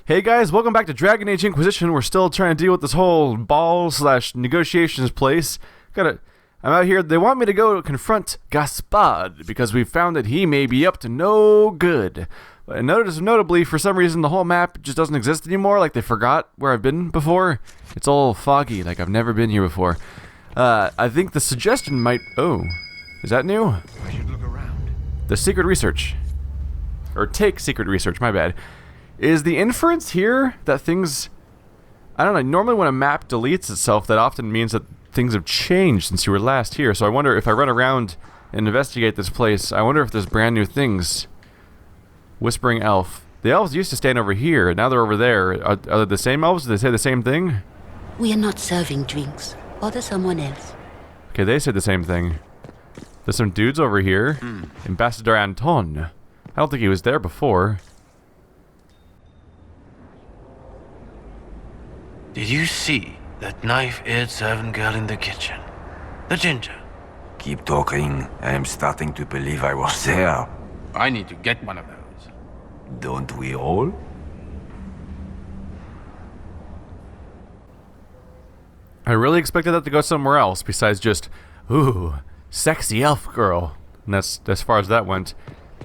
Hey guys, welcome back to Dragon Age Inquisition. We're still trying to deal with this whole ball/negotiations place. I'm out here. They want me to go confront Gaspard because we found that he may be up to no good. And notably, for some reason, the whole map just doesn't exist anymore. Like they forgot where I've been before. It's all foggy, like I've never been here before. I think the suggestion might... Oh, is that new? I should look around. The secret research. Or take secret research, my bad. Is the inference here that things... I don't know, normally when a map deletes itself, that often means that things have changed since you were last here. So I wonder if I run around and investigate this place, I wonder if there's brand new things. Whispering elf. The elves used to stand over here, now they're over there. Are they the same elves? Do they say the same thing? We are not serving drinks. Bother someone else. Okay, they said the same thing. There's some dudes over here. Ambassador Anton. I don't think he was there before. Did you see that knife-eared servant girl in the kitchen? The ginger. Keep talking. I am starting to believe I was there. I need to get one of those. Don't we all? I really expected that to go somewhere else besides just, ooh, sexy elf girl. And that's as far as that went.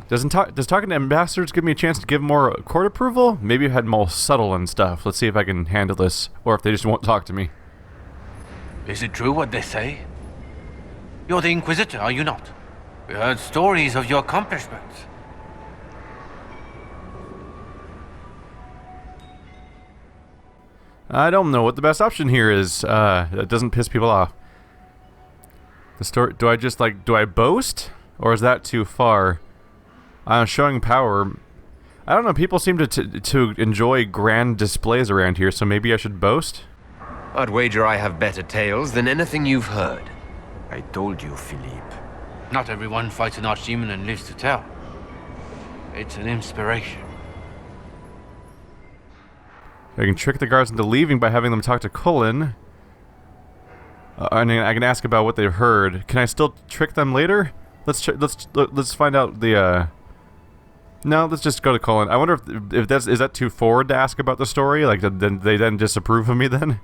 Does talking to ambassadors give me a chance to give more court approval? Maybe I've had more subtle and stuff. Let's see if I can handle this, or if they just won't talk to me. Is it true what they say? You're the Inquisitor, are you not? We heard stories of your accomplishments. I don't know what the best option here is. That doesn't piss people off. The story. Do I boast, or is that too far? Showing power. I don't know. People seem to enjoy grand displays around here, so maybe I should boast. I'd wager I have better tales than anything you've heard. I told you, Philippe. Not everyone fights an archdemon and lives to tell. It's an inspiration. I can trick the guards into leaving by having them talk to Cullen. And I can ask about what they've heard. Can I still trick them later? Let's find out the. No, let's just go to Cullen. I wonder if is that too forward to ask about the story? Like, then they disapprove of me then?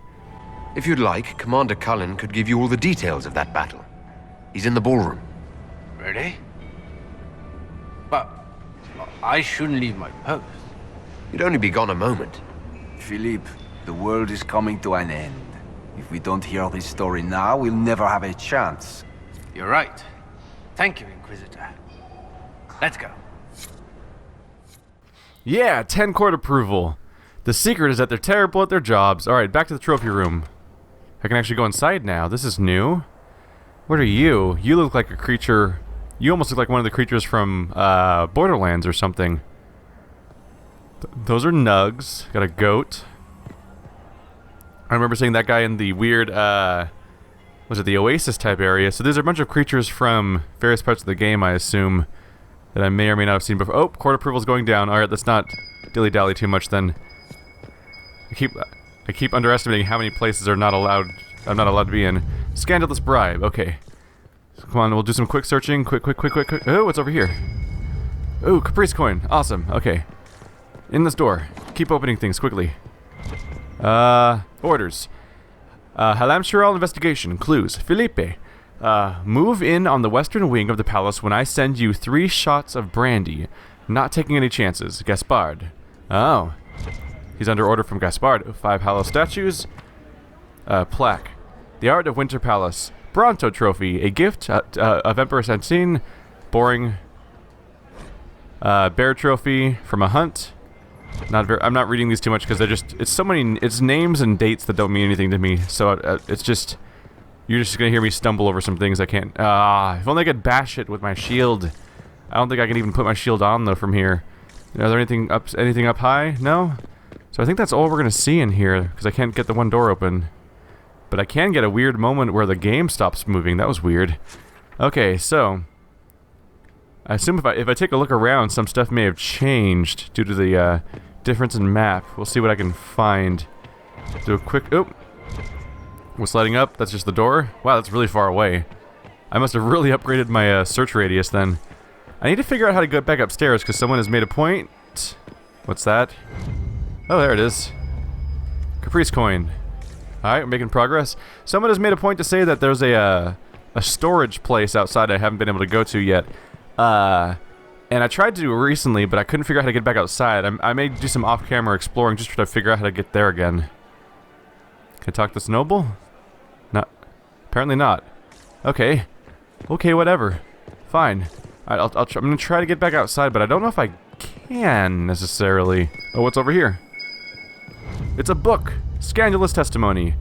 If you'd like, Commander Cullen could give you all the details of that battle. He's in the ballroom. Really? But I shouldn't leave my post. You'd only be gone a moment. Philippe, the world is coming to an end. If we don't hear this story now, we'll never have a chance. You're right. Thank you, Inquisitor. Let's go. Yeah, 10 court approval. The secret is that they're terrible at their jobs. Alright, back to the trophy room. I can actually go inside now. This is new. What are you? You look like a creature... You almost look like one of the creatures from Borderlands or something. Those are nugs. Got a goat. I remember seeing that guy in the weird, was it the Oasis type area? So there's a bunch of creatures from various parts of the game, I assume, that I may or may not have seen before. Oh, court approval's going down. Alright, let's not dilly-dally too much then. I keep underestimating how many places I'm not allowed to be in. Scandalous bribe, okay. So come on, we'll do some quick searching. Quick. Oh, what's over here? Oh, Caprice coin. Awesome, okay. In this door. Keep opening things quickly. Orders. Halamshiral investigation. Clues. Felipe. Move in on the western wing of the palace when I send you 3 shots of brandy. Not taking any chances. Gaspard. Oh. He's under order from Gaspard. 5 hollow statues. Plaque. The Art of Winter Palace. Bronto trophy. A gift of Emperor Santine. Boring. Bear trophy from a hunt. I'm not reading these too much because it's so many, it's names and dates that don't mean anything to me. So it's just, you're just gonna hear me stumble over some things I can't. If only I could bash it with my shield. I don't think I can even put my shield on though from here. Are there anything up high? No. So I think that's all we're gonna see in here because I can't get the one door open. But I can get a weird moment where the game stops moving. That was weird. Okay, so I assume if I take a look around, some stuff may have changed due to the difference in map. We'll see what I can find. Do a quick... Oh! What's lighting up? That's just the door? Wow, that's really far away. I must have really upgraded my search radius then. I need to figure out how to get back upstairs because someone has made a point. What's that? Oh, there it is. Caprice coin. Alright, we're making progress. Someone has made a point to say that there's a storage place outside I haven't been able to go to yet. And I tried to do it recently, but I couldn't figure out how to get back outside. I may do some off-camera exploring just to try to figure out how to get there again. Can I talk to this noble? Not. Apparently not. Okay. Okay, whatever. Fine. Alright, I'm gonna try to get back outside, but I don't know if I can necessarily. Oh, what's over here? It's a book! Scandalous testimony.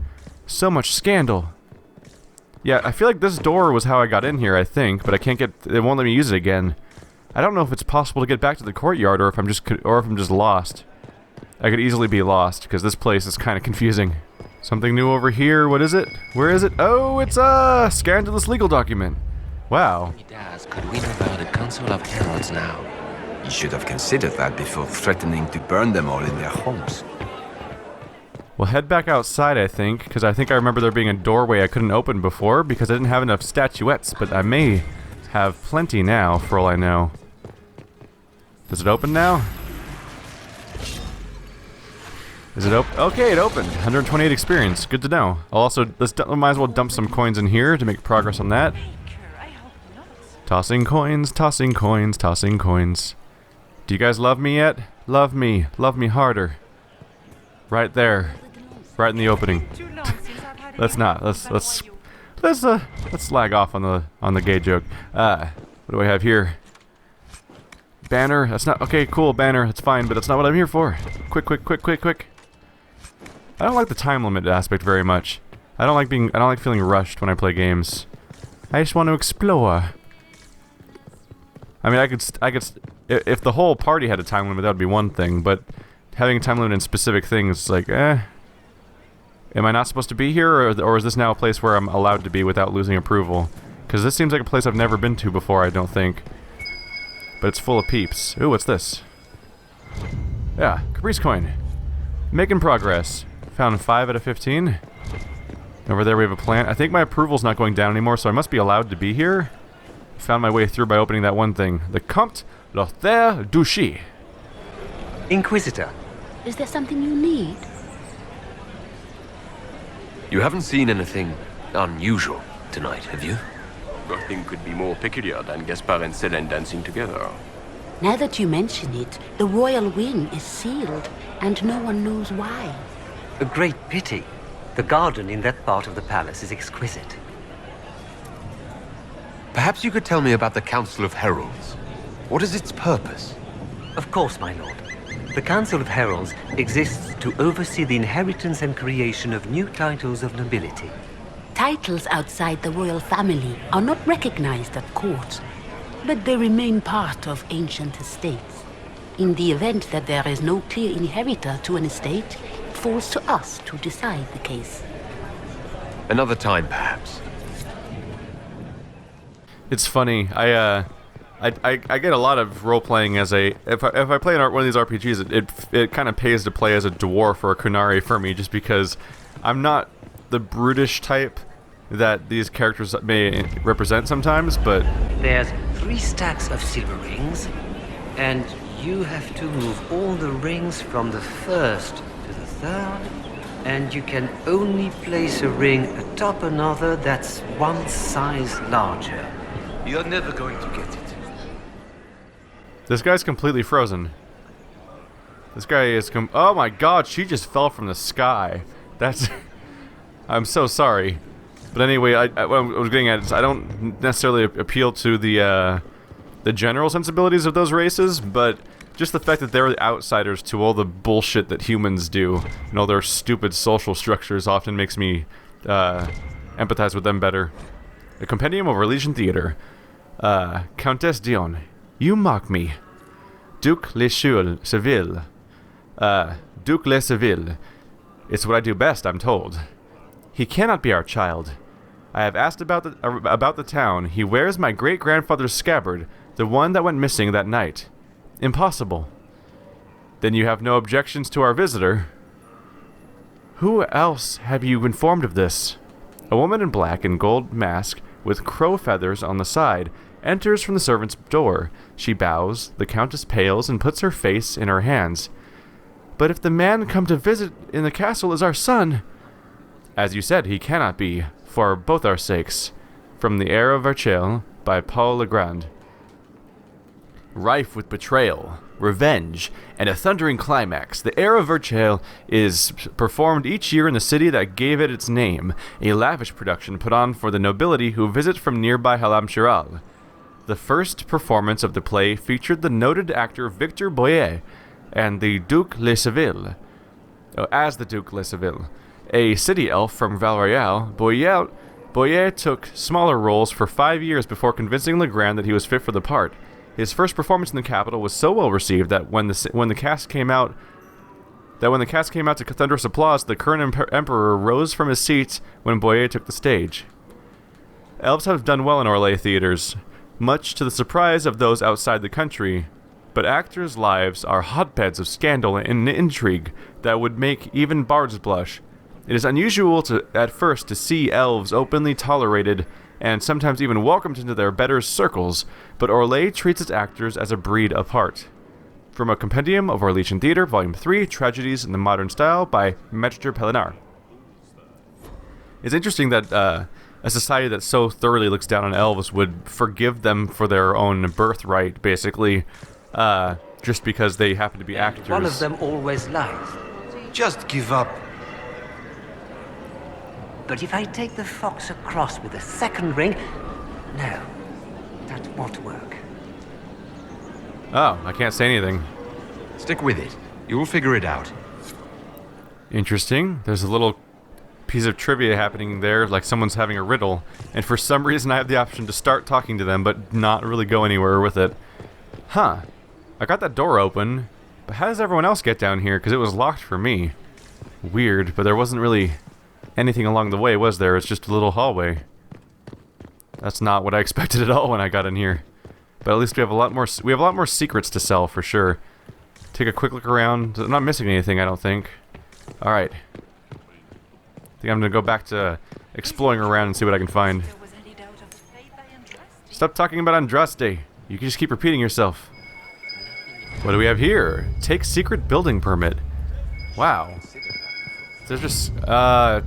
So much scandal. Yeah, I feel like this door was how I got in here, I think, but I can't get. It won't let me use it again. I don't know if it's possible to get back to the courtyard, or if I'm just lost. I could easily be lost because this place is kind of confusing. Something new over here. What is it? Where is it? Oh, it's a scandalous legal document. Wow. Could we know about the Council of Heralds now? You should have considered that before threatening to burn them all in their homes. We'll head back outside, I think, because I think I remember there being a doorway I couldn't open before because I didn't have enough statuettes, but I may have plenty now, for all I know. Does it open now? Is it open? Okay, it opened. 128 experience. Good to know. I'll also, might as well dump some coins in here to make progress on that. Tossing coins, tossing coins, tossing coins. Do you guys love me yet? Love me. Love me harder. Right there. Right in the opening. Let's not. Let's slag off on the gay joke. What do I have here? Banner. That's not okay. Cool banner. That's fine, but that's not what I'm here for. Quick, quick, quick, quick, quick. I don't like the time limit aspect very much. I don't like feeling rushed when I play games. I just want to explore. I mean, I could. If the whole party had a time limit, that would be one thing. But having a time limit in specific things, like, am I not supposed to be here, or is this now a place where I'm allowed to be without losing approval? Because this seems like a place I've never been to before, I don't think. But it's full of peeps. Ooh, what's this? Yeah, Caprice coin. Making progress. Found 5 out of 15. Over there we have a plant. I think my approval's not going down anymore, so I must be allowed to be here. Found my way through by opening that one thing. The Comte Lothaire Duchy. Inquisitor. Is there something you need? You haven't seen anything unusual tonight, have you? Nothing could be more peculiar than Gaspard and Selene dancing together. Now that you mention it, the royal wing is sealed, and no one knows why. A great pity. The garden in that part of the palace is exquisite. Perhaps you could tell me about the Council of Heralds. What is its purpose? Of course, my lord. The Council of Heralds exists to oversee the inheritance and creation of new titles of nobility. Titles outside the royal family are not recognized at court, but they remain part of ancient estates. In the event that there is no clear inheritor to an estate, it falls to us to decide the case. Another time, perhaps. It's funny. I get a lot of role playing as a if I play one of these RPGs, it kind of pays to play as a dwarf or a Qunari for me, just because I'm not the brutish type that these characters may represent sometimes, but There's 3 stacks of silver rings, and you have to move all the rings from the first to the third, and you can only place a ring atop another that's one size larger. You're never going to get it. this guy's completely frozen. This guy is oh my god, she just fell from the sky. That's I'm so sorry. But anyway, what I was getting at is I don't necessarily appeal to the general sensibilities of those races, but just the fact that they're the outsiders to all the bullshit that humans do and all their stupid social structures often makes me empathize with them better. A Compendium of Religion Theater. Countess Dion, you mock me. Duc Le Seville. Duc Le Seville. It's what I do best, I'm told. He cannot be our child. I have asked about the town. He wears my great-grandfather's scabbard, the one that went missing that night. Impossible. Then you have no objections to our visitor? Who else have you informed of this? A woman in black and gold mask, with crow feathers on the side, enters from the servant's door. She bows, the countess pales, and puts her face in her hands. But if the man come to visit in the castle is our son... As you said, he cannot be, for both our sakes. From the Heir of Verchel, by Paul Legrand. Rife with betrayal, revenge, and a thundering climax, the Heir of Verchel is performed each year in the city that gave it its name, a lavish production put on for the nobility who visit from nearby Halam-Shiral. The first performance of the play featured the noted actor Victor Boyer and the Duc Le Seville. As the Duc Le Seville. A city elf from Val Royale, Boyer took smaller roles for 5 years before convincing Legrand that he was fit for the part. His first performance in the capital was so well received that when the cast came out to thunderous applause, the current emperor rose from his seat when Boyer took the stage. Elves have done well in Orlais theaters, much to the surprise of those outside the country, but actors' lives are hotbeds of scandal and intrigue that would make even bards blush. It is unusual at first to see elves openly tolerated and sometimes even welcomed into their betters' circles, but Orlais treats its actors as a breed apart. From a Compendium of Orlesian Theatre, Volume 3, Tragedies in the Modern Style, by Maître Pellinard. It's interesting that a society that so thoroughly looks down on elves would forgive them for their own birthright, basically, just because they happen to be actors. One of them always lies. Just give up. But if I take the fox across with a second ring... No, that won't work. Oh, I can't say anything. Stick with it. You'll figure it out. Interesting. There's a little piece of trivia happening there, like someone's having a riddle, and for some reason I have the option to start talking to them, but not really go anywhere with it. Huh. I got that door open, but how does everyone else get down here? Because it was locked for me. Weird, but there wasn't really anything along the way, was there? It's just a little hallway. That's not what I expected at all when I got in here. But at least we have a lot more secrets to sell for sure. Take a quick look around. I'm not missing anything, I don't think. Alright. I think I'm gonna go back to exploring around and see what I can find. Stop talking about Andraste. You can just keep repeating yourself. What do we have here? Take secret building permit. Wow. There's just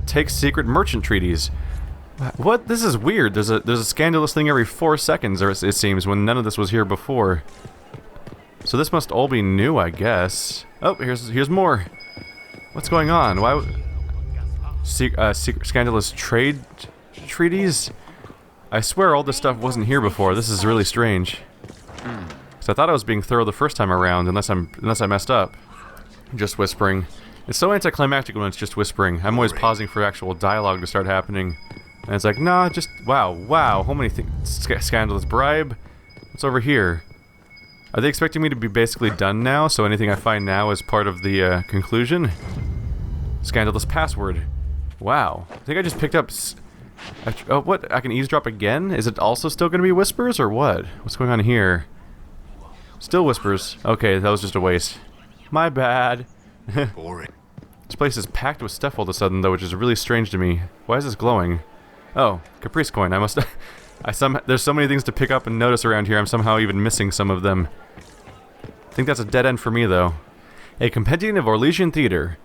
take secret merchant treaties. What? This is weird. There's a scandalous thing every 4 seconds, or it seems, when none of this was here before. So this must all be new, I guess. Oh, here's more. What's going on? Why? Secret scandalous trade treaties? I swear all this stuff wasn't here before. This is really strange. So I thought I was being thorough the first time around, unless I messed up. Just whispering. It's so anticlimactic when it's just whispering. I'm always pausing for actual dialogue to start happening. And it's like, nah, just, wow, how many things, scandalous bribe? What's over here? Are they expecting me to be basically done now, so anything I find now is part of the, conclusion? Scandalous password. Wow. I think I just picked up, oh, what? I can eavesdrop again? Is it also still gonna be whispers, or what? What's going on here? Still whispers. Okay, that was just a waste. My bad. Boring. This place is packed with stuff all of a sudden, though, which is really strange to me. Why is this glowing? Oh, Caprice coin. I must... there's so many things to pick up and notice around here, I'm somehow even missing some of them. I think that's a dead end for me, though. A Compendium of Orlesian Theatre.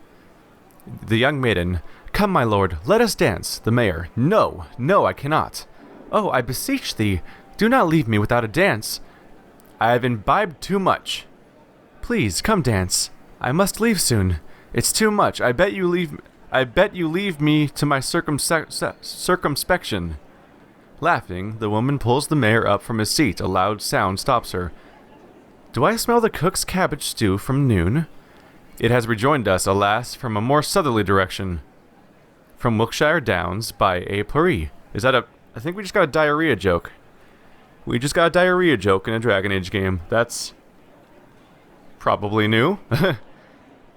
The young maiden. Come, my lord, let us dance. The mayor. No, no, I cannot. Oh, I beseech thee, do not leave me without a dance. I have imbibed too much. Please, come dance. I must leave soon. It's too much. I bet you leave me to my circumspection. Laughing, the woman pulls the mayor up from his seat. A loud sound stops her. Do I smell the cook's cabbage stew from noon? It has rejoined us, alas, from a more southerly direction. From Wiltshire Downs by A. Paris. Is that I think we just got a diarrhea joke. We just got a diarrhea joke in a Dragon Age game. That's probably new.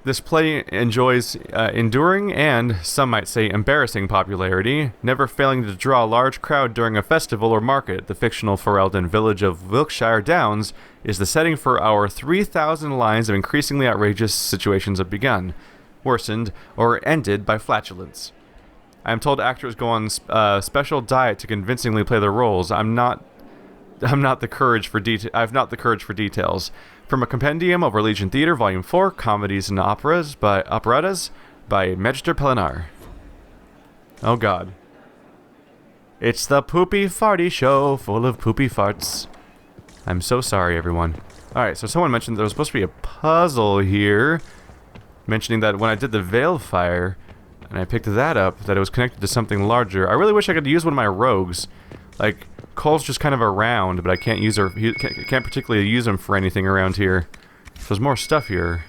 This play enjoys enduring and, some might say, embarrassing popularity, never failing to draw a large crowd during a festival or market. The fictional Ferelden village of Wiltshire Downs is the setting for our 3,000 lines of increasingly outrageous situations have begun, worsened, or ended by flatulence. I am told actors go on special diet to convincingly play their roles. I'm not I have not the courage for details. From a compendium over Legion Theater, Volume 4, Comedies and Operettas by Magister Pellinar. Oh god. It's the poopy farty show, full of poopy farts. I'm so sorry, everyone. Alright, so someone mentioned there was supposed to be a puzzle here, mentioning that when I did the Veil Fire, and I picked that up, that it was connected to something larger. I really wish I could use one of my rogues. Like, Cole's just kind of around, but I can't use her. Can't particularly use him for anything around here. There's more stuff here.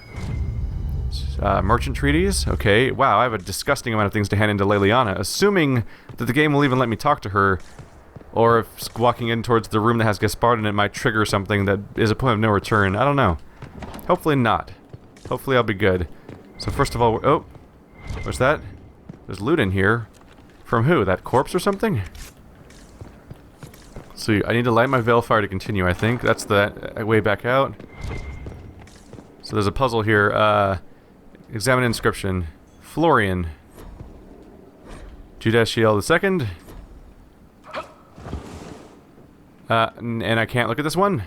Merchant treaties? Okay. Wow, I have a disgusting amount of things to hand into Leliana, assuming that the game will even let me talk to her, or if walking in towards the room that has Gaspard in it might trigger something that is a point of no return. I don't know. Hopefully not. Hopefully I'll be good. So first of all, oh, what's that? There's loot in here. From who? That corpse or something? So I need to light my Veil Fire to continue, I think. That's the way back out. So there's a puzzle here. Examine inscription. Florian. Judicial II. And I can't look at this one?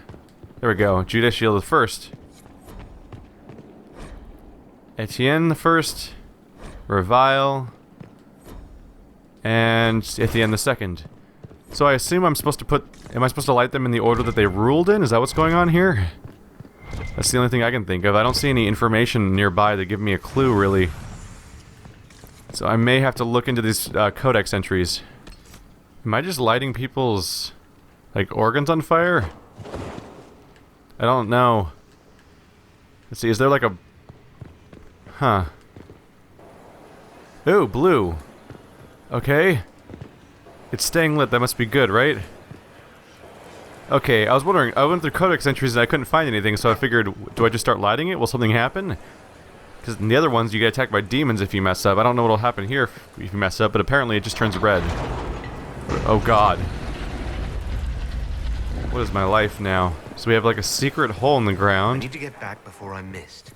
There we go. Judicial I. Etienne I. Revile. And Etienne II. So I assume I'm supposed to put... Am I supposed to light them in the order that they ruled in? Is that what's going on here? That's the only thing I can think of. I don't see any information nearby that give me a clue, really. So I may have to look into these codex entries. Am I just lighting people's, like, organs on fire? I don't know. Let's see, is there like a... Huh. Ooh, blue. Okay. It's staying lit, that must be good, right? Okay, I was wondering, I went through codex entries and I couldn't find anything, so I figured, do I just start lighting it? Will something happen? Because in the other ones, you get attacked by demons if you mess up. I don't know what'll happen here if you mess up, but apparently it just turns red. Oh god. What is my life now? So we have like a secret hole in the ground. I need to get back before I'm missed.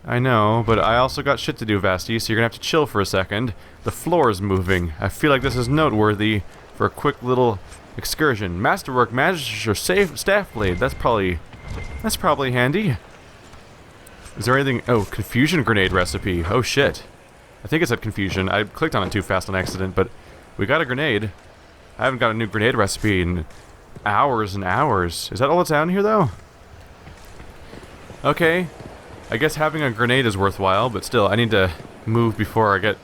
I know, but I also got shit to do, Vasti, so you're gonna have to chill for a second. The floor is moving. I feel like this is noteworthy for a quick little excursion. Masterwork, Magister, Staff Blade. That's probably handy. Is there anything? Oh, confusion grenade recipe. Oh shit. I think it said confusion. I clicked on it too fast on accident, but we got a grenade. I haven't got a new grenade recipe in hours and hours. Is that all that's down here, though? Okay. I guess having a grenade is worthwhile, but still, I need to move before I get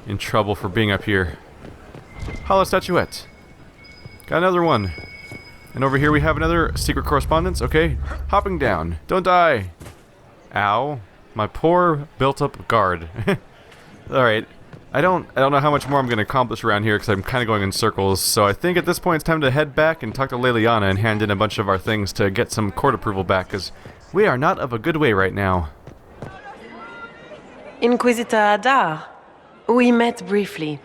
in trouble for being up here. Hollow statuette. Got another one. And over here we have another secret correspondence. Okay. Hopping down. Don't die. Ow. My poor built-up guard. Alright. I don't know how much more I'm going to accomplish around here because I'm kind of going in circles. So I think at this point it's time to head back and talk to Leliana and hand in a bunch of our things to get some court approval back, because we are not of a good way right now. Inquisitor Adar. We met briefly.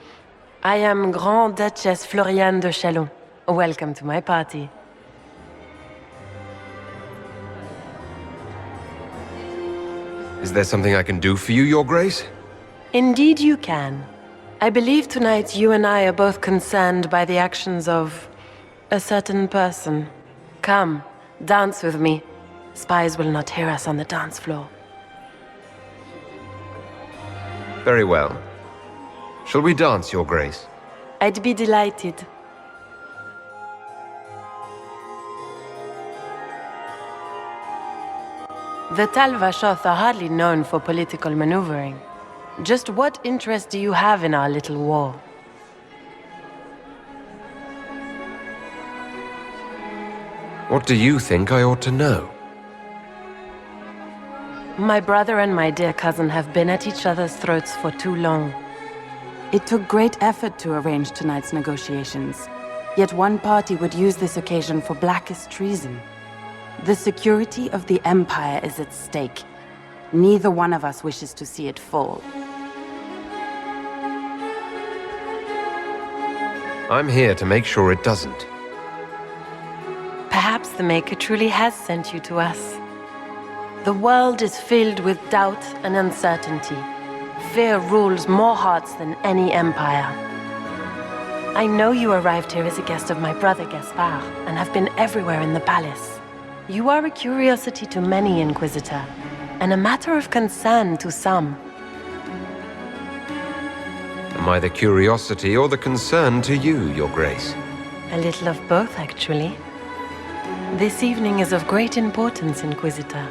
I am Grand Duchess Florian de Chalon. Welcome to my party. Is there something I can do for you, Your Grace? Indeed you can. I believe tonight you and I are both concerned by the actions of a certain person. Come, dance with me. Spies will not hear us on the dance floor. Very well. Shall we dance, Your Grace? I'd be delighted. The Tal Vashoth are hardly known for political maneuvering. Just what interest do you have in our little war? What do you think I ought to know? My brother and my dear cousin have been at each other's throats for too long. It took great effort to arrange tonight's negotiations. Yet one party would use this occasion for blackest treason. The security of the Empire is at stake. Neither one of us wishes to see it fall. I'm here to make sure it doesn't. Perhaps the Maker truly has sent you to us. The world is filled with doubt and uncertainty. Fear rules more hearts than any empire. I know you arrived here as a guest of my brother Gaspard, and have been everywhere in the palace. You are a curiosity to many, Inquisitor, and a matter of concern to some. Am I the curiosity or the concern to you, Your Grace? A little of both, actually. This evening is of great importance, Inquisitor.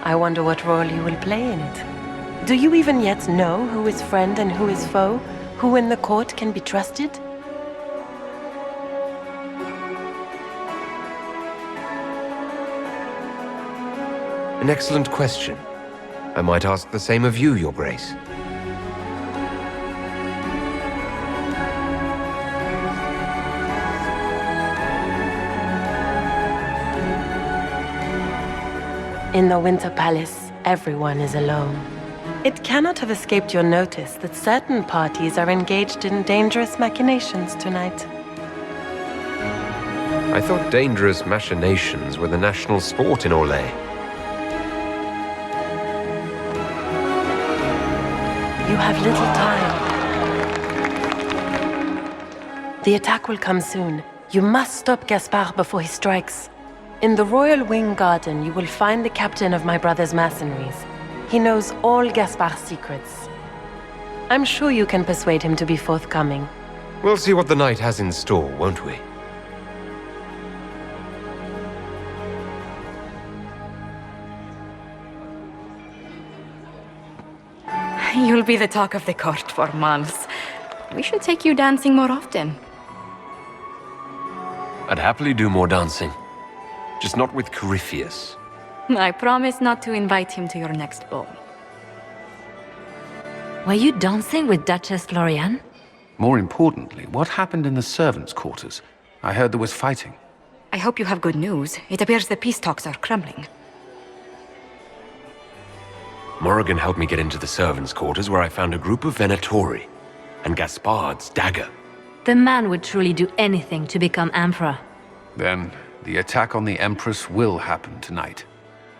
I wonder what role you will play in it. Do you even yet know who is friend and who is foe? Who in the court can be trusted? An excellent question. I might ask the same of you, Your Grace. In the Winter Palace, everyone is alone. It cannot have escaped your notice that certain parties are engaged in dangerous machinations tonight. I thought dangerous machinations were the national sport in Orlais. You have little time. The attack will come soon. You must stop Gaspard before he strikes. In the Royal Wing Garden, you will find the captain of my brother's mercenaries. He knows all Gaspard's secrets. I'm sure you can persuade him to be forthcoming. We'll see what the night has in store, won't we? You'll be the talk of the court for months. We should take you dancing more often. I'd happily do more dancing. Just not with Corypheus. I promise not to invite him to your next ball. Were you dancing with Duchess Florian? More importantly, what happened in the servants' quarters? I heard there was fighting. I hope you have good news. It appears the peace talks are crumbling. Morrigan helped me get into the servants' quarters where I found a group of Venatori and Gaspard's dagger. The man would truly do anything to become Emperor. Then, the attack on the Empress will happen tonight.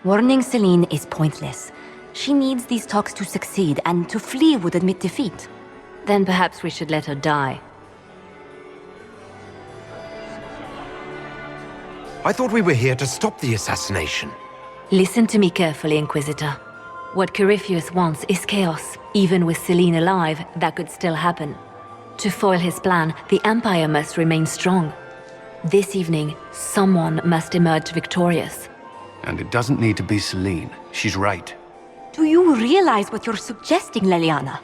Warning Celine is pointless. She needs these talks to succeed, and to flee would admit defeat. Then perhaps we should let her die. I thought we were here to stop the assassination. Listen to me carefully, Inquisitor. What Corypheus wants is chaos. Even with Celine alive, that could still happen. To foil his plan, the Empire must remain strong. This evening, someone must emerge victorious. And it doesn't need to be Celine. She's right. Do you realize what you're suggesting, Leliana?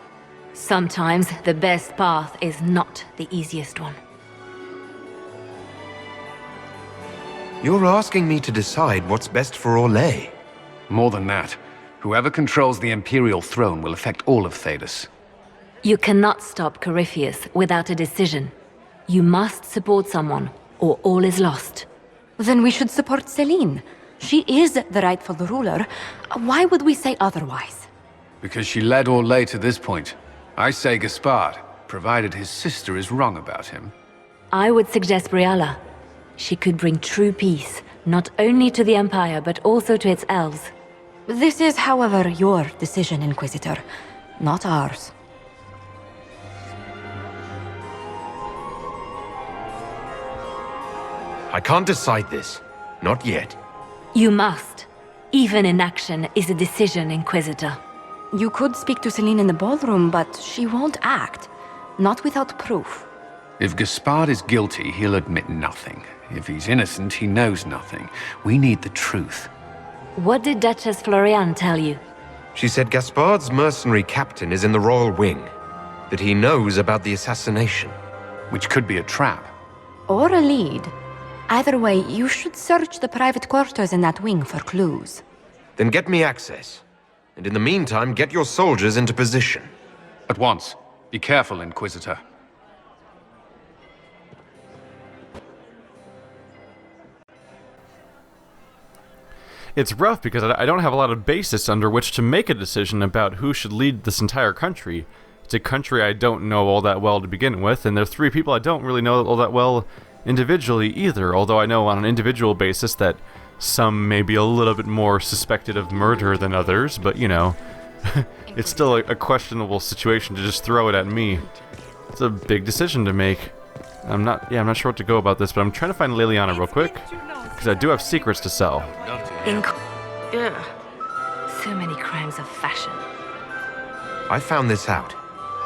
Sometimes the best path is not the easiest one. You're asking me to decide what's best for Orlais. More than that, whoever controls the Imperial throne will affect all of Thedas. You cannot stop Corypheus without a decision. You must support someone, or all is lost. Then we should support Celine. She is the rightful ruler. Why would we say otherwise? Because she led Orlais to this point. I say Gaspard, provided his sister is wrong about him. I would suggest Briala. She could bring true peace, not only to the Empire, but also to its elves. This is, however, your decision, Inquisitor, not ours. I can't decide this. Not yet. You must. Even inaction is a decision, Inquisitor. You could speak to Celine in the ballroom, but she won't act. Not without proof. If Gaspard is guilty, he'll admit nothing. If he's innocent, he knows nothing. We need the truth. What did Duchess Florian tell you? She said Gaspard's mercenary captain is in the Royal Wing. That he knows about the assassination. Which could be a trap. Or a lead. Either way, you should search the private quarters in that wing for clues. Then get me access. And in the meantime, get your soldiers into position. At once. Be careful, Inquisitor. It's rough because I don't have a lot of basis under which to make a decision about who should lead this entire country. It's a country I don't know all that well to begin with, and there are three people I don't really know all that well individually either, although I know on an individual basis that some may be a little bit more suspected of murder than others, but you know, it's still a questionable situation to just throw it at me. It's a big decision to make. I'm not sure what to go about this, but I'm trying to find Liliana real quick. Because I do have secrets to sell. Yeah. So many crimes of fashion. I found this out.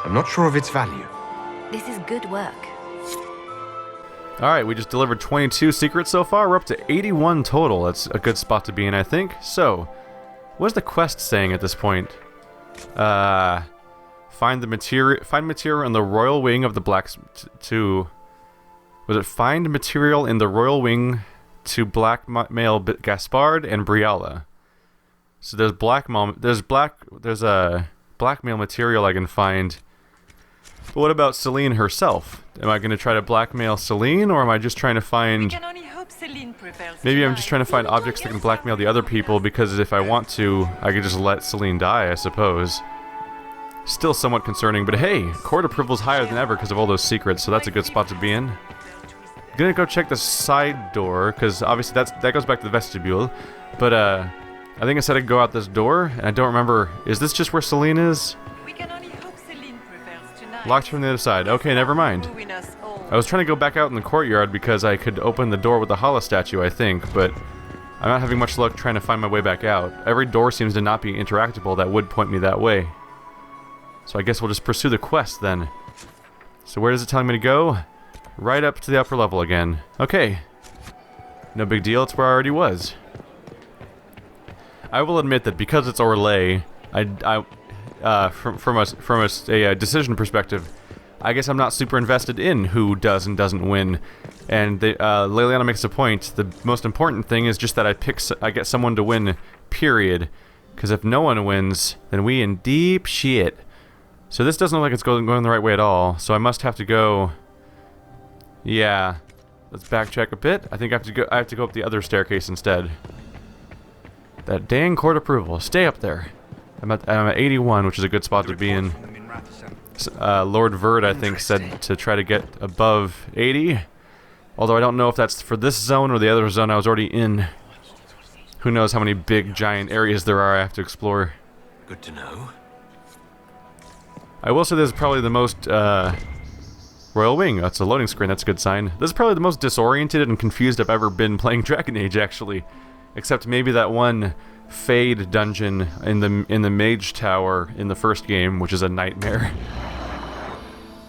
I'm not sure of its value. This is good work. Alright, we just delivered 22 secrets so far. We're up to 81 total. That's a good spot to be in, I think. So, what's the quest saying at this point? Find material in the royal wing of the find material in the royal wing to blackmail Gaspard and Briala. So there's a blackmail material I can find. But what about Celine herself? Am I going to try to blackmail Celine, or am I just trying to find... Maybe I'm just trying to find objects that can blackmail the other people, because if I want to, I could just let Celine die, I suppose. Still somewhat concerning, but hey, court approval's higher than ever because of all those secrets, so that's a good spot to be in. Gonna go check the side door, because obviously that goes back to the vestibule, but I think I said I'd go out this door, and I don't remember, is this just where Celine is? Locked from the other side. Okay, never mind. I was trying to go back out in the courtyard because I could open the door with the Hala statue, I think, but I'm not having much luck trying to find my way back out. Every door seems to not be interactable that would point me that way. So I guess we'll just pursue the quest then. So where is it telling me to go? Right up to the upper level again. Okay. No big deal, it's where I already was. I will admit that because it's Orlais, from a decision perspective, I guess I'm not super invested in who does and doesn't win. And Liliana makes a point. The most important thing is just that I get someone to win, period. Because if no one wins, then we in deep shit. So this doesn't look like it's going the right way at all. So I must have to go... Yeah. Let's backtrack a bit. I think I have to go up the other staircase instead. That dang court approval. Stay up there. I'm at 81, which is a good spot to be in. Lord Verd, I think, said to try to get above 80. Although I don't know if that's for this zone or the other zone I was already in. Who knows how many big, giant areas there are I have to explore. Good to know. I will say this is probably the most, Royal Wing. That's a loading screen, that's a good sign. This is probably the most disoriented and confused I've ever been playing Dragon Age, actually. Except maybe that one Fade dungeon in the Mage Tower in the first game, which is a nightmare.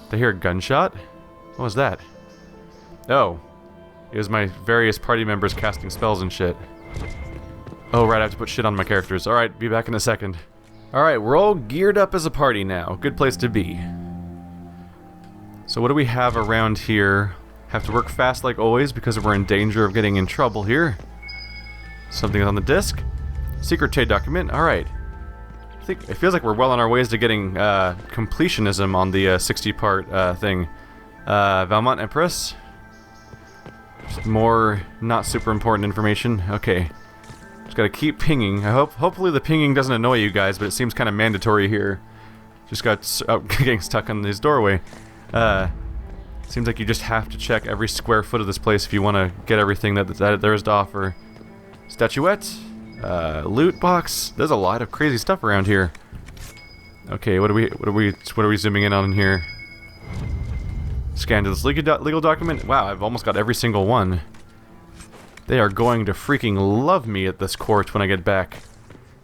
Did I hear a gunshot? What was that? Oh. It was my various party members casting spells and shit. Oh, right, I have to put shit on my characters. Alright, be back in a second. Alright, we're all geared up as a party now. Good place to be. So what do we have around here? Have to work fast like always because we're in danger of getting in trouble here. Something on the disc. Secret trade document. Alright. I think it feels like we're well on our ways to getting completionism on the 60-part thing. Valmont Empress. Just more not super important information. Okay. Just gotta keep pinging. Hopefully the pinging doesn't annoy you guys, but it seems kind of mandatory here. Just got getting stuck in this doorway. Seems like you just have to check every square foot of this place if you want to get everything that there is to offer. Statuette, loot box. There's a lot of crazy stuff around here. Okay, what are we zooming in on here? Scan to this legal document. Wow, I've almost got every single one. They are going to freaking love me at this court when I get back.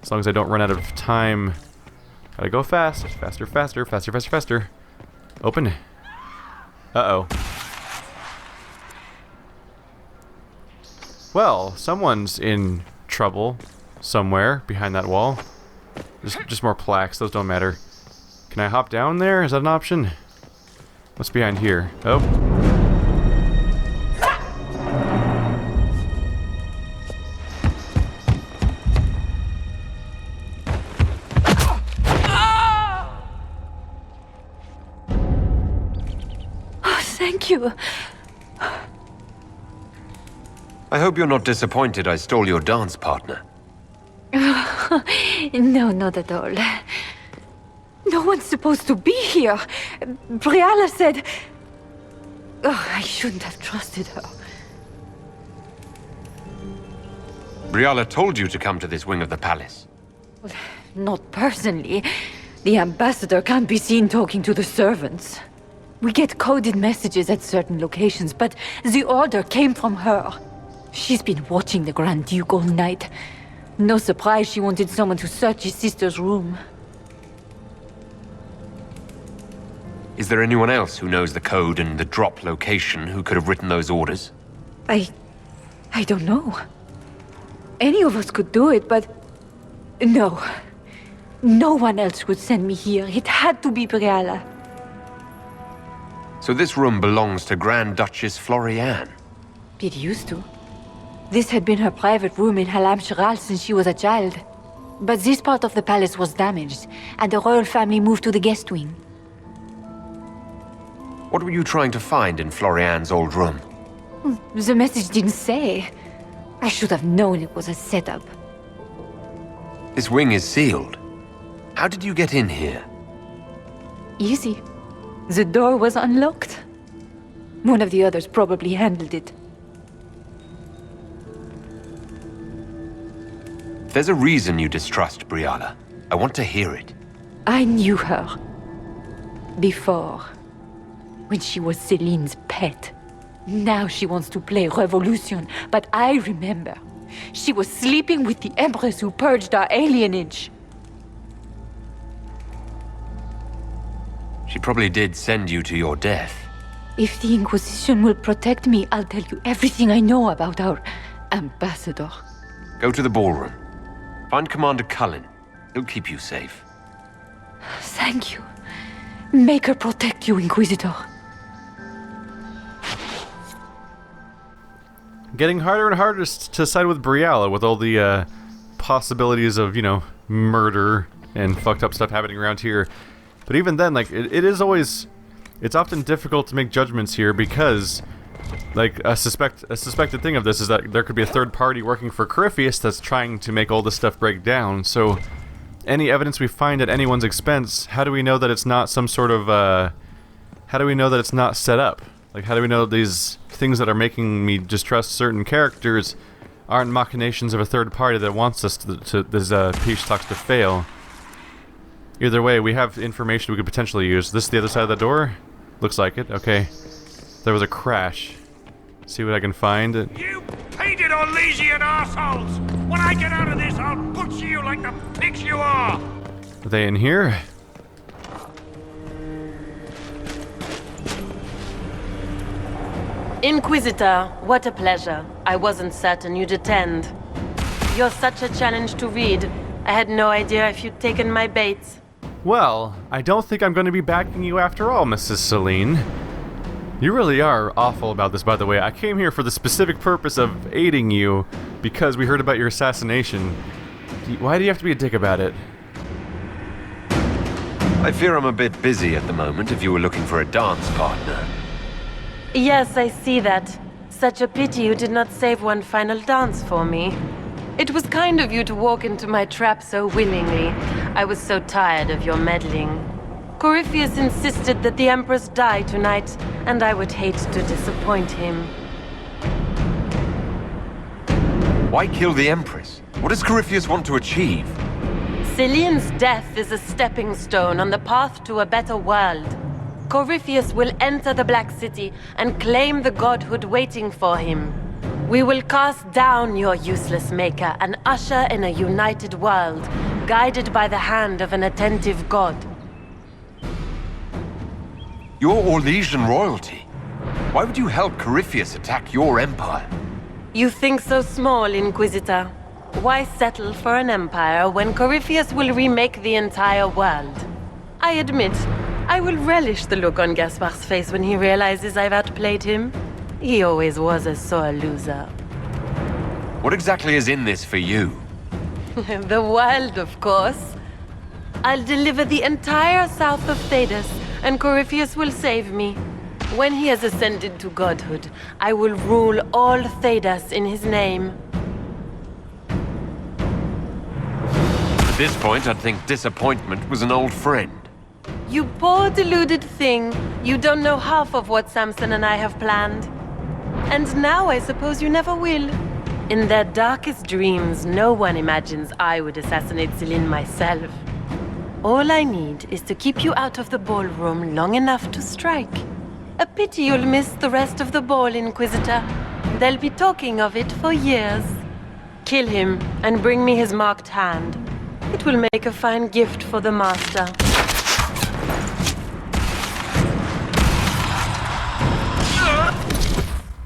As long as I don't run out of time. Gotta go fast. Faster, faster, faster, faster, faster. Open. Uh-oh. Well, someone's in trouble somewhere behind that wall. Just more plaques, those don't matter. Can I hop down there? Is that an option? What's behind here? Oh. Thank you. I hope you're not disappointed I stole your dance partner. No, not at all. No one's supposed to be here. Briala said... Oh, I shouldn't have trusted her. Briala told you to come to this wing of the palace. Well, not personally. The ambassador can't be seen talking to the servants. We get coded messages at certain locations, but the order came from her. She's been watching the Grand Duke all night. No surprise she wanted someone to search his sister's room. Is there anyone else who knows the code and the drop location who could have written those orders? I don't know. Any of us could do it, but... No. No one else would send me here. It had to be Briala. So this room belongs to Grand Duchess Florian? It used to. This had been her private room in Heralds since she was a child. But this part of the palace was damaged, and the royal family moved to the guest wing. What were you trying to find in Florian's old room? The message didn't say. I should have known it was a setup. This wing is sealed. How did you get in here? Easy. The door was unlocked. One of the others probably handled it. There's a reason you distrust Briala. I want to hear it. I knew her. Before. When she was Celine's pet. Now she wants to play Revolution, but I remember. She was sleeping with the Empress who purged our alienage. She probably did send you to your death. If the Inquisition will protect me, I'll tell you everything I know about our ambassador. Go to the ballroom. Find Commander Cullen. He'll keep you safe. Thank you. Make her protect you, Inquisitor. Getting harder and harder to side with Briala with all the possibilities of, you know, murder and fucked up stuff happening around here. But even then, like, it is always... It's often difficult to make judgments here because, like, a suspected thing of this is that there could be a third party working for Corypheus that's trying to make all this stuff break down. So, any evidence we find at anyone's expense, how do we know that it's not some sort of, how do we know that it's not set up? Like, how do we know these things that are making me distrust certain characters aren't machinations of a third party that wants us to this peace talks to fail? Either way, we have information we could potentially use. This the other side of the door? Looks like it. Okay. There was a crash. See what I can find. You painted Orlesian assholes! When I get out of this, I'll butcher you like the pigs you are! Are they in here? Inquisitor, what a pleasure. I wasn't certain you'd attend. You're such a challenge to read. I had no idea if you'd taken my bait. Well, I don't think I'm going to be backing you after all, Mrs. Celine. You really are awful about this, by the way. I came here for the specific purpose of aiding you because we heard about your assassination. Why do you have to be a dick about it? I fear I'm a bit busy at the moment if you were looking for a dance partner. Yes, I see that. Such a pity you did not save one final dance for me. It was kind of you to walk into my trap so willingly. I was so tired of your meddling. Corypheus insisted that the Empress die tonight, and I would hate to disappoint him. Why kill the Empress? What does Corypheus want to achieve? Celine's death is a stepping stone on the path to a better world. Corypheus will enter the Black City and claim the godhood waiting for him. We will cast down your useless maker and usher in a united world, guided by the hand of an attentive god. You're Orlesian royalty. Why would you help Corypheus attack your empire? You think so small, Inquisitor. Why settle for an empire when Corypheus will remake the entire world? I admit, I will relish the look on Gaspard's face when he realizes I've outplayed him. He always was a sore loser. What exactly is in this for you? The world, of course. I'll deliver the entire south of Thedas, and Corypheus will save me. When he has ascended to godhood, I will rule all Thedas in his name. At this point, I'd think disappointment was an old friend. You poor deluded thing. You don't know half of what Samson and I have planned. And now I suppose you never will. In their darkest dreams, no one imagines I would assassinate Celine myself. All I need is to keep you out of the ballroom long enough to strike. A pity you'll miss the rest of the ball, Inquisitor. They'll be talking of it for years. Kill him and bring me his marked hand. It will make a fine gift for the Master.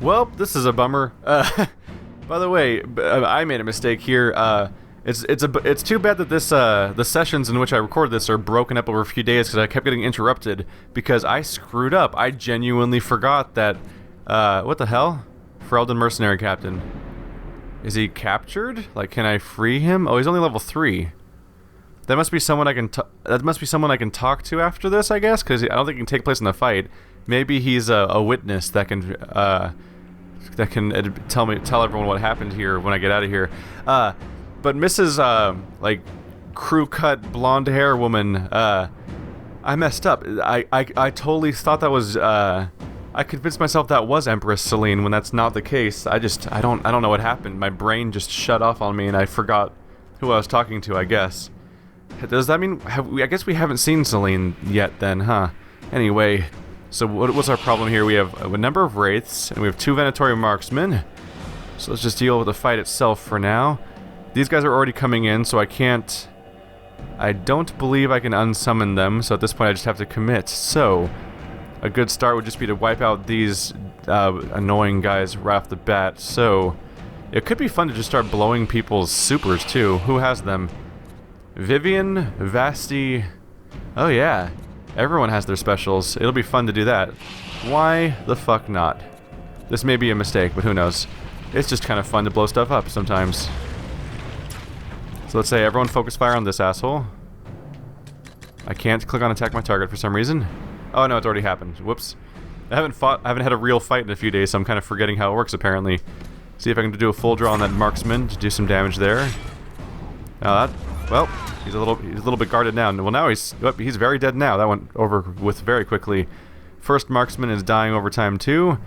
Well, this is a bummer. By the way, I made a mistake here. It's too bad that this the sessions in which I recorded this are broken up over a few days because I kept getting interrupted because I screwed up. I genuinely forgot that. What the hell? Ferelden mercenary captain. Is he captured? Like, can I free him? Oh, he's only level 3. That must be someone I can. That must be someone I can talk to after this, I guess, because I don't think it can take place in the fight. Maybe he's a witness that can tell everyone what happened here when I get out of here. But Mrs. Like crew cut blonde hair woman, I messed up. I totally thought that was I convinced myself that was Empress Celine when that's not the case. I don't know what happened. My brain just shut off on me and I forgot who I was talking to, I guess. Does that mean I guess we haven't seen Celine yet then, huh? Anyway, so what's our problem here? We have a number of wraiths and we have 2 Venatori marksmen. So let's just deal with the fight itself for now. These guys are already coming in, so I don't believe I can unsummon them, so at this point I just have to commit. So, a good start would just be to wipe out these annoying guys right off the bat. So, it could be fun to just start blowing people's supers too. Who has them? Vivian, Vasti... Oh yeah, everyone has their specials. It'll be fun to do that. Why the fuck not? This may be a mistake, but who knows. It's just kind of fun to blow stuff up sometimes. So let's say everyone focus fire on this asshole. I can't click on attack my target for some reason. Oh no, it's already happened. Whoops. I haven't had a real fight in a few days, so I'm kind of forgetting how it works apparently. See if I can do a full draw on that marksman to do some damage there. Well, he's a little bit guarded now. Well, now he's very dead now. That went over with very quickly. First marksman is dying over time too.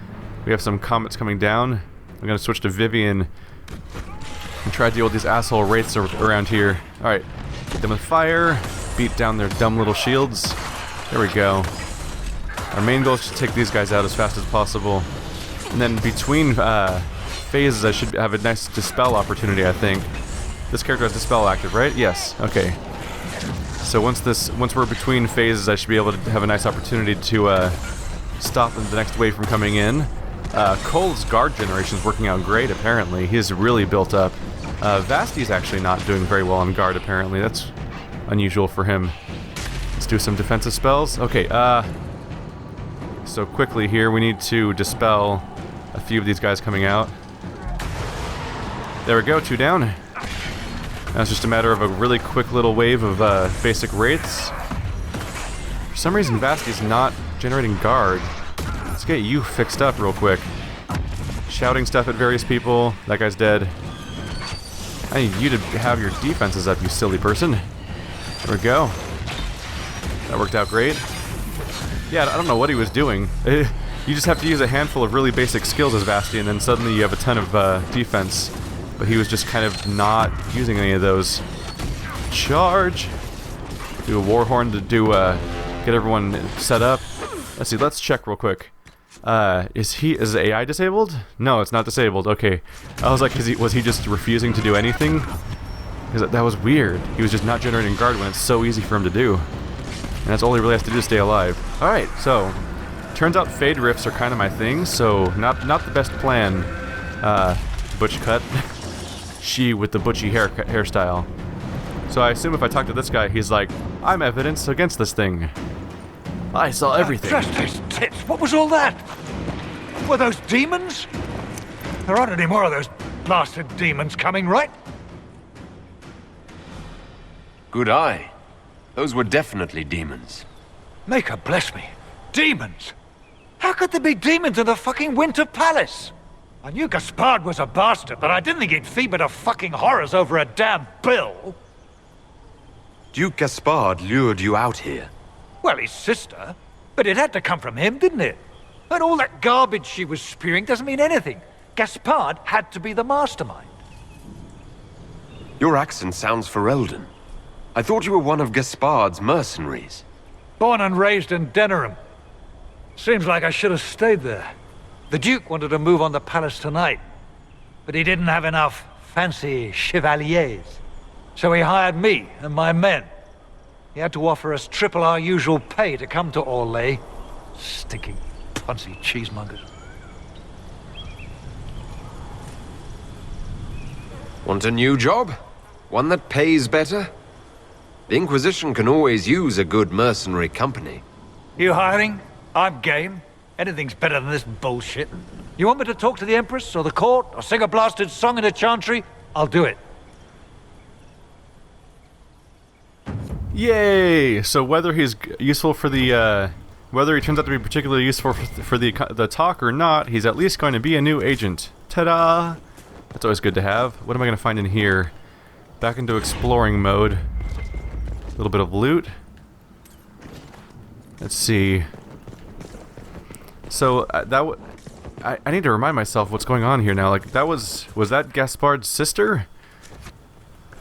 We have some comets coming down. I'm gonna switch to Vivian and try to deal with these asshole wraiths around here. Alright, hit them with fire, beat down their dumb little shields. There we go. Our main goal is to take these guys out as fast as possible. And then between phases I should have a nice dispel opportunity, I think. This character has dispel active, right? Yes, okay. So once we're between phases I should be able to have a nice opportunity to stop the next wave from coming in. Cole's guard generation is working out great, apparently. He's really built up. Vasti's actually not doing very well on guard, apparently. That's unusual for him. Let's do some defensive spells. Okay, so quickly here, we need to dispel a few of these guys coming out. There we go, 2 down. Now it's just a matter of a really quick little wave of basic wraiths. For some reason, Vasti's not generating guard. Let's get you fixed up real quick. Shouting stuff at various people. That guy's dead. I need you to have your defenses up, you silly person. There we go. That worked out great. Yeah, I don't know what he was doing. You just have to use a handful of really basic skills as Vasti, and then suddenly you have a ton of defense. But he was just kind of not using any of those. Charge! Do a Warhorn to get everyone set up. Let's see, let's check real quick. Is the AI disabled? No, it's not disabled. Okay. I was like, was he just refusing to do anything? Because that was weird. He was just not generating guard when it's so easy for him to do. And that's all he really has to do to stay alive. Alright, so turns out fade rifts are kind of my thing, so not the best plan. Butch cut. She with the butchy hairstyle. So I assume if I talk to this guy, he's like, I'm evidence against this thing. I saw everything. Justice tits, what was all that? Were those demons? There aren't any more of those blasted demons coming, right? Good eye. Those were definitely demons. Maker bless me. Demons? How could there be demons in the fucking Winter Palace? I knew Gaspard was a bastard, but I didn't think he'd feed me to fucking horrors over a damn bill. Duke Gaspard lured you out here. Well, his sister. But it had to come from him, didn't it? And all that garbage she was spewing doesn't mean anything. Gaspard had to be the mastermind. Your accent sounds Ferelden. I thought you were one of Gaspard's mercenaries. Born and raised in Denerim. Seems like I should have stayed there. The Duke wanted to move on the palace tonight, but he didn't have enough fancy chevaliers. So he hired me and my men. He had to offer us triple our usual pay to come to Orlais. Stinking, punsy cheesemongers. Want a new job? One that pays better? The Inquisition can always use a good mercenary company. You hiring? I'm game. Anything's better than this bullshit. You want me to talk to the Empress or the court or sing a blasted song in a chantry? I'll do it. Yay! So whether he's useful for the, whether he turns out to be particularly useful for the talk or not, he's at least going to be a new agent. Ta-da! That's always good to have. What am I going to find in here? Back into exploring mode. A little bit of loot. Let's see. So I need to remind myself what's going on here now. Like was that Gaspard's sister?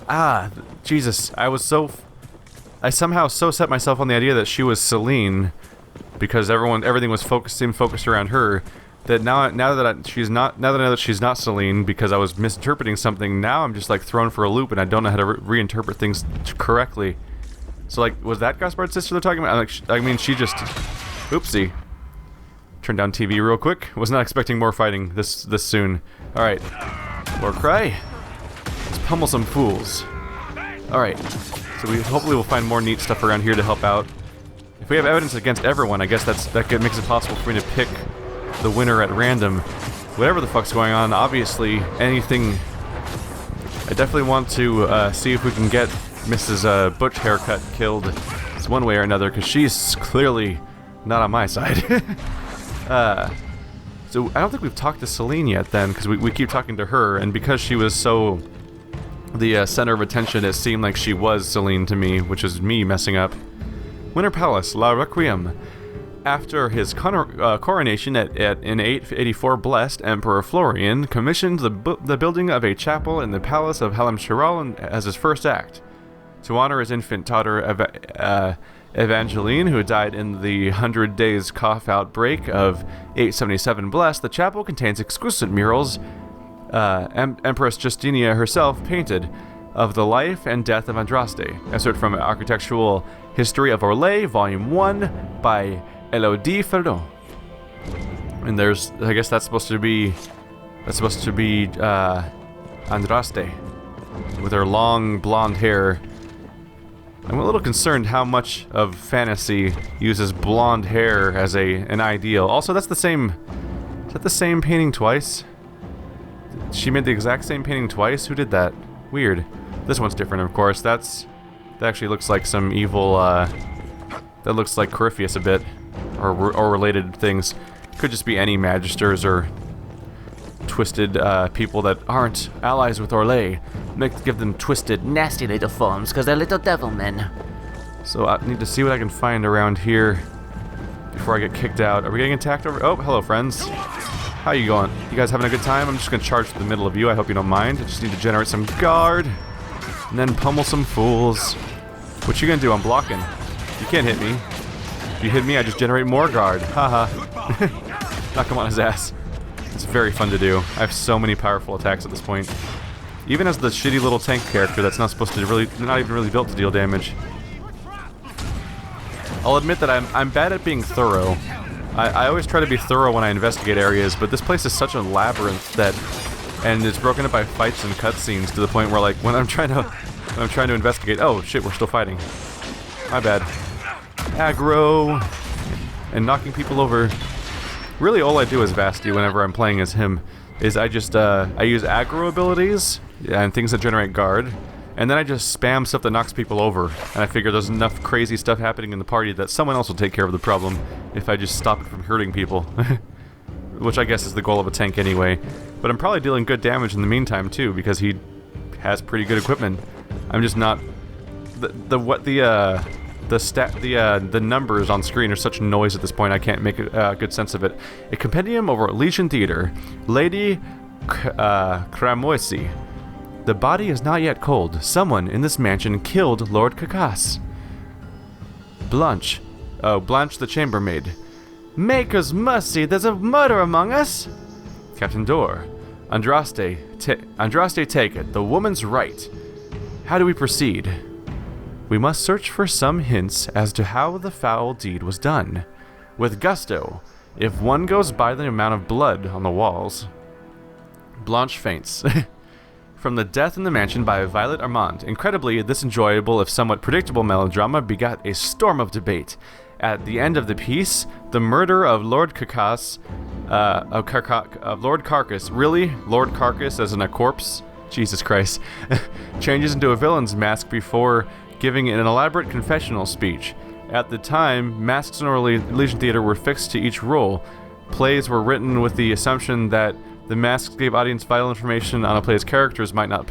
Ah, Jesus! I somehow so set myself on the idea that she was Celine, because everything seemed focused around her. That now that I know that she's not Celine because I was misinterpreting something. Now I'm just like thrown for a loop and I don't know how to reinterpret things correctly. So like, was that Gaspard's sister they're talking about? I mean, she just, oopsie. Turn down TV real quick. Was not expecting more fighting this soon. All right, Warcry. Let's pummel some fools. All right. So hopefully we'll find more neat stuff around here to help out. If we have evidence against everyone, I guess that makes it possible for me to pick the winner at random. Whatever the fuck's going on, obviously anything. I definitely want to see if we can get Mrs. Butch Haircut killed. It's one way or another, because she's clearly not on my side. So I don't think we've talked to Celine yet then, because we keep talking to her, and because she was so the center of attention, it seemed like she was Celine to me, which is me messing up. Winter Palace, La Requiem. After his coronation in 884, blessed Emperor Florian commissioned the building of a chapel in the Palace of Halim-Shiral as his first act. To honor his infant daughter Evangeline, who died in the 100 Days cough outbreak of 877 blessed, the chapel contains exquisite murals Empress Justinia herself painted of the life and death of Andraste. Excerpt from Architectural History of Orlais, Volume 1 by Elodie Ferron. And there's, I guess that's supposed to be Andraste with her long blonde hair. I'm a little concerned how much of fantasy uses blonde hair as an ideal. Also, that's the same. Is that the same painting twice? She made the exact same painting twice? Who did that? Weird. This one's different, of course. That actually looks like some evil, that looks like Corypheus a bit. Or related things. Could just be any magisters or twisted people that aren't allies with Orlais. Give them twisted, nasty little forms, because they're little devil men. So I need to see what I can find around here before I get kicked out. Are we getting attacked over? Oh, hello, friends. How you going? You guys having a good time? I'm just gonna charge to the middle of you. I hope you don't mind. I just need to generate some guard, and then pummel some fools. What you gonna do? I'm blocking. You can't hit me. If you hit me, I just generate more guard. Haha. Knock him on his ass. It's very fun to do. I have so many powerful attacks at this point. Even as the shitty little tank character that's not supposed to not even really built to deal damage. I'll admit that I'm bad at being thorough. I always try to be thorough when I investigate areas, but this place is such a labyrinth and it's broken up by fights and cutscenes to the point where, like, when I'm trying to investigate, oh shit, we're still fighting. My bad. Aggro and knocking people over. Really, all I do as Vasti whenever I'm playing as him is I use aggro abilities and things that generate guard, and then I just spam stuff that knocks people over, and I figure there's enough crazy stuff happening in the party that someone else will take care of the problem if I just stop it from hurting people. Which I guess is the goal of a tank anyway. But I'm probably dealing good damage in the meantime too, because he has pretty good equipment. I'm just not... The numbers on screen are such noise at this point I can't make a good sense of it. A compendium over Legion Theater. Lady Cramoisi. The body is not yet cold. Someone in this mansion killed Lord Kakas. Blanche the chambermaid. Maker's mercy, there's a murder among us! Captain Dor. Andraste, take it. The woman's right. How do we proceed? We must search for some hints as to how the foul deed was done. With gusto, if one goes by the amount of blood on the walls. Blanche faints. From the death in the mansion by Violet Armand. Incredibly, this enjoyable if somewhat predictable melodrama begot a storm of debate. At the end of the piece, the murder of Lord Kakas, of Lord Carcass, really? Lord Carcass as in a corpse? Jesus Christ. Changes into a villain's mask before giving an elaborate confessional speech. At the time, masks in early Legion Theater were fixed to each role. Plays were written with the assumption that the masks gave audience vital information on a play's characters might not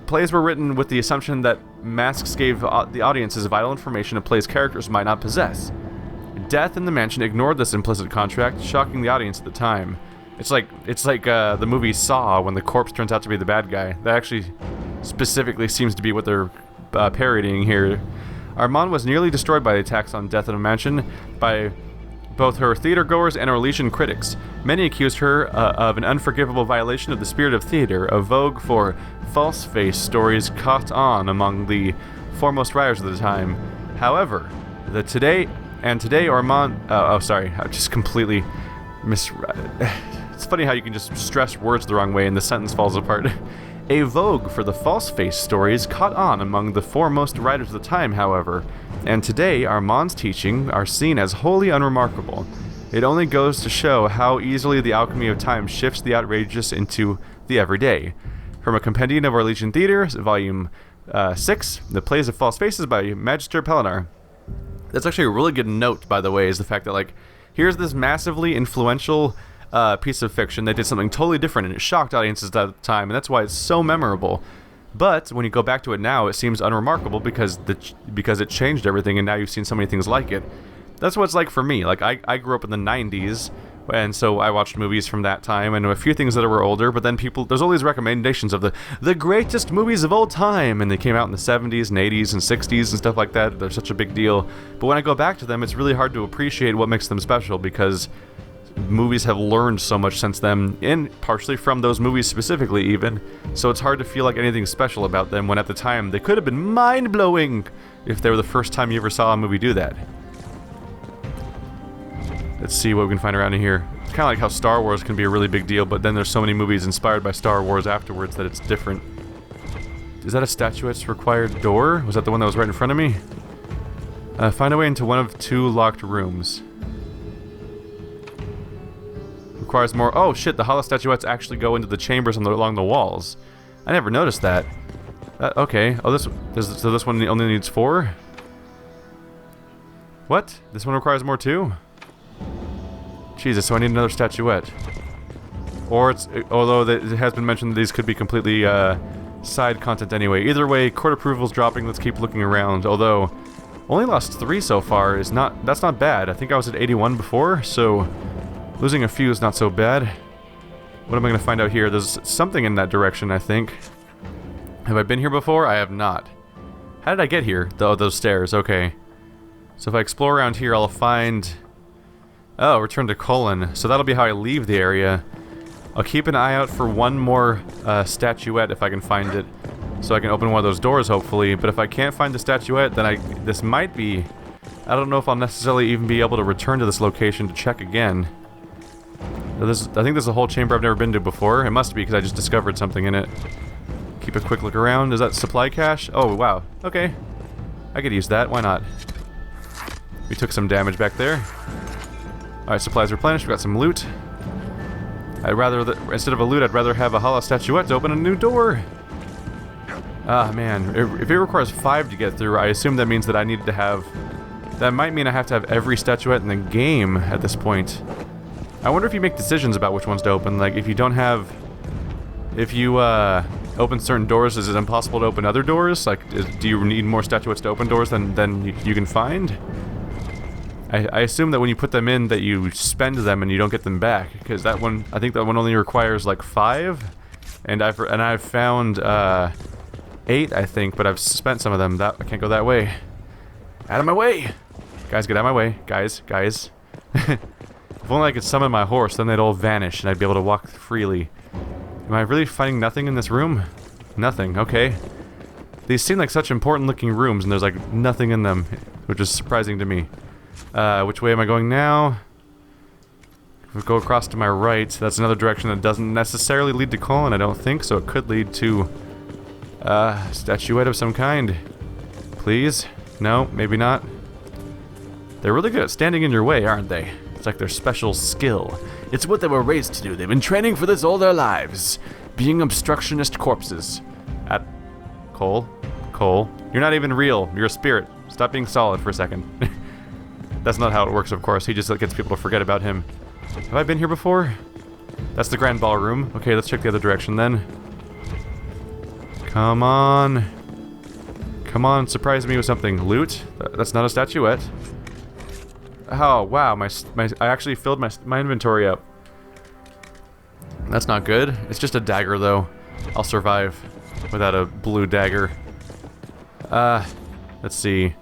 plays were written with the assumption that masks gave the audiences vital information a play's characters might not possess. Death in the Mansion ignored this implicit contract, shocking the audience at the time. It's like the movie Saw when the corpse turns out to be the bad guy. That actually specifically seems to be what they're parodying here. Armand was nearly destroyed by the attacks on Death in the Mansion by both her theatergoers and her Legion critics. Many accused her of an unforgivable violation of the spirit of theater, a vogue for false-face stories caught on among the foremost writers of the time. However, today Armand... sorry, I just completely it's funny how you can just stress words the wrong way and the sentence falls apart. A vogue for the false-face stories caught on among the foremost writers of the time, however, and today Armand's teaching are seen as wholly unremarkable. It only goes to show how easily the alchemy of time shifts the outrageous into the everyday. From a Compendium of Our Legion Theater, Volume 6, The Plays of False Faces by Magister Pellinar. That's actually a really good note, by the way, is the fact that, like, here's this massively influential piece of fiction that did something totally different, and it shocked audiences at the time, and that's why it's so memorable. But when you go back to it now, it seems unremarkable because it changed everything, and now you've seen so many things like it. That's what it's like for me. Like, I grew up in the 90s, and so I watched movies from that time, and a few things that were older, but then there's all these recommendations of the greatest movies of all time, and they came out in the 70s and 80s and 60s and stuff like that. They're such a big deal. But when I go back to them, it's really hard to appreciate what makes them special, because movies have learned so much since then, and partially from those movies specifically even, so it's hard to feel like anything special about them when at the time they could have been mind-blowing if they were the first time you ever saw a movie do that. Let's see what we can find around in here. It's kind of like how Star Wars can be a really big deal, but then there's so many movies inspired by Star Wars afterwards that it's different. Is that a statuette's required door? Was that the one that was right in front of me? Find a way into one of 2 locked rooms. Requires more. Oh shit, the hollow statuettes actually go into the chambers along the walls. I never noticed that. Okay. Oh, so this one only needs 4? What? This one requires more too? Jesus, so I need another statuette. Or although it has been mentioned that these could be completely side content anyway. Either way, court approval's dropping. Let's keep looking around. Although only lost 3 so far that's not bad. I think I was at 81 before, so losing a few is not so bad. What am I going to find out here? There's something in that direction, I think. Have I been here before? I have not. How did I get here? Those stairs, okay. So if I explore around here, I'll find... Oh, return to Colon. So that'll be how I leave the area. I'll keep an eye out for one more statuette if I can find it, so I can open one of those doors, hopefully. But if I can't find the statuette, then this might be... I don't know if I'll necessarily even be able to return to this location to check again. I think there's a whole chamber I've never been to before. It must be because I just discovered something in it. Keep a quick look around. Is that supply cache? Oh, wow. Okay. I could use that. Why not? We took some damage back there. Alright, supplies replenished. We got some loot. Instead of a loot, I'd rather have a hollow statuette to open a new door. Ah, man. If it requires 5 to get through, I assume that means that I needed to have... That might mean I have to have every statuette in the game at this point. I wonder if you make decisions about which ones to open. Like, if you don't have... If you, open certain doors, is it impossible to open other doors? Like, do you need more statuettes to open doors than you can find? I assume that when you put them in, that you spend them and you don't get them back. Because that one... I think that one only requires, like, 5? And I've found 8, I think, but I've spent some of them. I can't go that way. Out of my way! Guys, get out of my way. Guys. If only I could summon my horse, then they'd all vanish and I'd be able to walk freely. Am I really finding nothing in this room? Nothing, okay. These seem like such important looking rooms and there's like nothing in them, which is surprising to me. Which way am I going now? If we go across to my right, that's another direction that doesn't necessarily lead to Colin, I don't think, so it could lead to a statuette of some kind. Please? No, maybe not. They're really good at standing in your way, aren't they? It's like their special skill. It's what they were raised to do. They've been training for this all their lives. Being obstructionist corpses. Cole? You're not even real. You're a spirit. Stop being solid for a second. That's not how it works, of course. He just gets people to forget about him. Have I been here before? That's the Grand Ballroom. Okay, let's check the other direction then. Come on. Come on, surprise me with something. Loot? That's not a statuette. Oh, wow, I actually filled my inventory up. That's not good. It's just a dagger, though. I'll survive without a blue dagger. Let's see.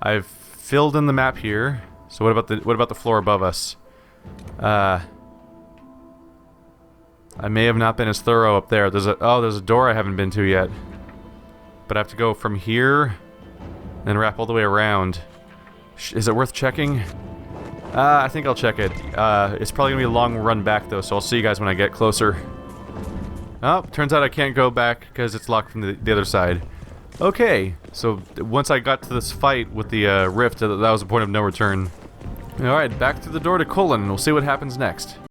I've filled in the map here. So what about the floor above us? I may have not been as thorough up there. There's a door I haven't been to yet. But I have to go from here and wrap all the way around. Is it worth checking? I think I'll check it. It's probably gonna be a long run back though, so I'll see you guys when I get closer. Oh, turns out I can't go back because it's locked from the other side. Okay, so once I got to this fight with the rift, that was a point of no return. Alright, back to the door to Colin, and we'll see what happens next.